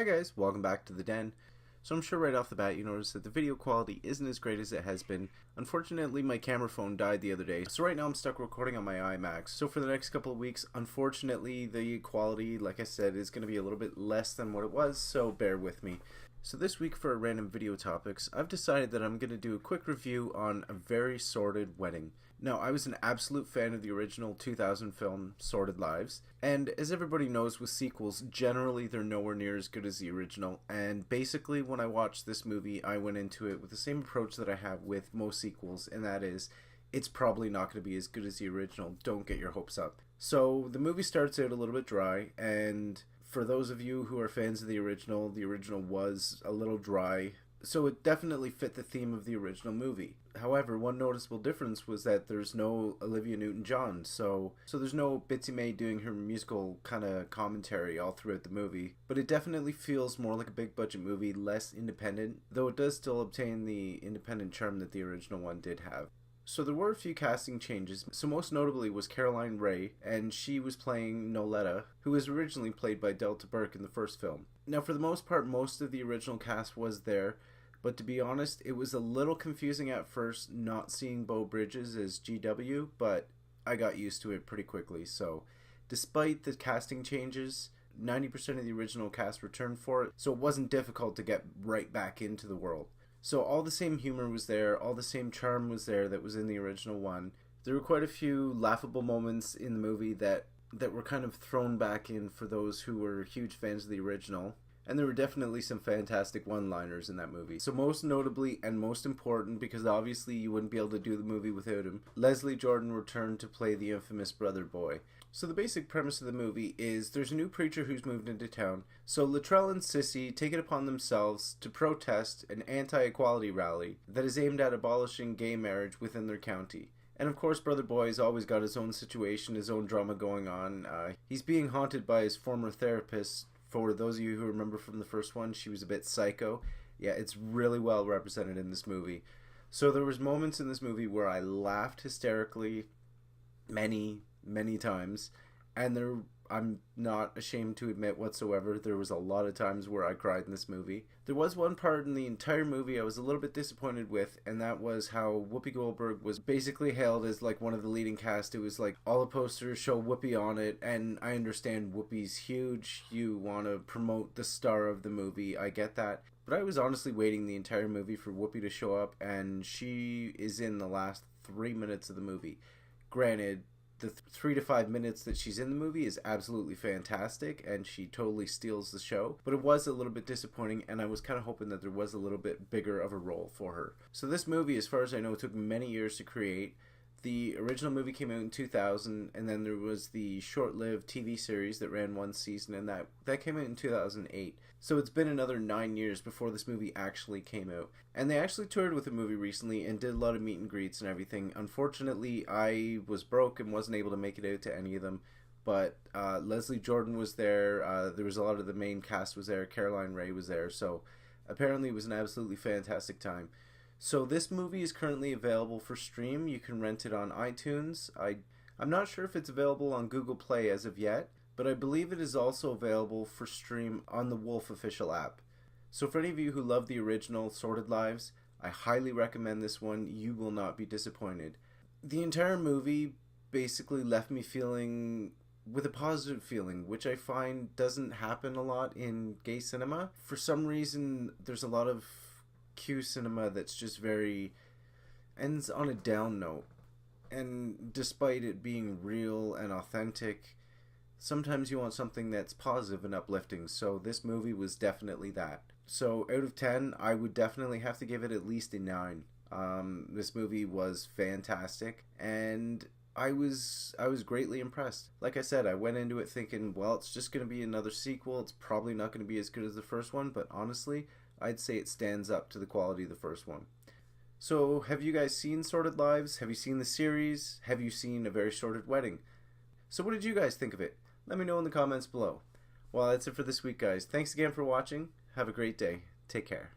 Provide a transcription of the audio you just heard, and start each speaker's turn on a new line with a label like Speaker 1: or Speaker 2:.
Speaker 1: Hi guys, welcome back to the den. So I'm sure right off the bat you notice that the video quality isn't as great as it has been. Unfortunately, my camera phone died the other day, so right now I'm stuck recording on my iMac. So for the next couple of weeks, unfortunately, the quality, like I said, is going to be a little bit less than what it was, so bear with me. So this week for our random video topics, I've decided that I'm going to do a quick review on A Very Sordid Wedding. Now, I was an absolute fan of the original 2000 film, Sordid Lives, and as everybody knows with sequels, generally they're nowhere near as good as the original, and basically when I watched this movie, I went into it with the same approach that I have with most sequels, and that is, it's probably not going to be as good as the original, don't get your hopes up. So the movie starts out a little bit dry, and for those of you who are fans of the original was a little dry, so it definitely fit the theme of the original movie. However, one noticeable difference was that there's no Olivia Newton-John, so there's no Bitsy May doing her musical kind of commentary all throughout the movie, but it definitely feels more like a big budget movie, less independent, though it does still obtain the independent charm that the original one did have. So there were a few casting changes, so most notably was Caroline Rhea, and she was playing Noletta, who was originally played by Delta Burke in the first film. Now for the most part, most of the original cast was there, but to be honest, it was a little confusing at first not seeing Beau Bridges as GW, but I got used to it pretty quickly. So despite the casting changes, 90% of the original cast returned for it, so it wasn't difficult to get right back into the world. So all the same humor was there, all the same charm was there that was in the original one. There were quite a few laughable moments in the movie that were kind of thrown back in for those who were huge fans of the original. And there were definitely some fantastic one-liners in that movie. So most notably and most important, because obviously you wouldn't be able to do the movie without him, Leslie Jordan returned to play the infamous brother boy. So the basic premise of the movie is there's a new preacher who's moved into town. So Luttrell and Sissy take it upon themselves to protest an anti-equality rally that is aimed at abolishing gay marriage within their county. And of course, Brother Boy's always got his own situation, his own drama going on. He's being haunted by his former therapist. For those of you who remember from the first one, she was a bit psycho. Yeah, it's really well represented in this movie. So there was moments in this movie where I laughed hysterically many times. And I'm not ashamed to admit whatsoever, there was a lot of times where I cried in this movie. There was one part in the entire movie I was a little bit disappointed with, and that was how Whoopi Goldberg was basically hailed as like one of the leading cast. It was like all the posters show Whoopi on it, and I understand Whoopi's huge. You want to promote the star of the movie, I get that. But I was honestly waiting the entire movie for Whoopi to show up, and she is in the last 3 minutes of the movie. Granted, the 3 to 5 minutes that she's in the movie is absolutely fantastic, and she totally steals the show, but it was a little bit disappointing, and I was kind of hoping that there was a little bit bigger of a role for her. So this movie, as far as I know, took many years to create. The original movie came out in 2000, and then there was the short-lived TV series that ran one season, and that came out in 2008. So it's been another 9 years before this movie actually came out. And they actually toured with the movie recently and did a lot of meet and greets and everything. Unfortunately, I was broke and wasn't able to make it out to any of them. But Leslie Jordan was there. There was a lot of the main cast was there. Caroline Rhea was there. So apparently it was an absolutely fantastic time. So this movie is currently available for stream. You can rent it on iTunes. I'm not sure if it's available on Google Play as of yet, but I believe it is also available for stream on the Wolfe official app. So for any of you who love the original Sordid Lives, I highly recommend this one. You will not be disappointed. The entire movie basically left me feeling with a positive feeling, which I find doesn't happen a lot in gay cinema. For some reason, there's a lot of Q cinema that's just ends on a down note, and despite it being real and authentic, sometimes you want something that's positive and uplifting, so this movie was definitely that. So out of 10, I would definitely have to give it at least a 9. This movie was fantastic, and I was greatly impressed. Like I said, I went into it thinking, well, it's just going to be another sequel, it's probably not going to be as good as the first one, but honestly, I'd say it stands up to the quality of the first one. So, have you guys seen Sordid Lives? Have you seen the series? Have you seen A Very Sordid Wedding? So what did you guys think of it? Let me know in the comments below. Well, that's it for this week, guys. Thanks again for watching. Have a great day. Take care.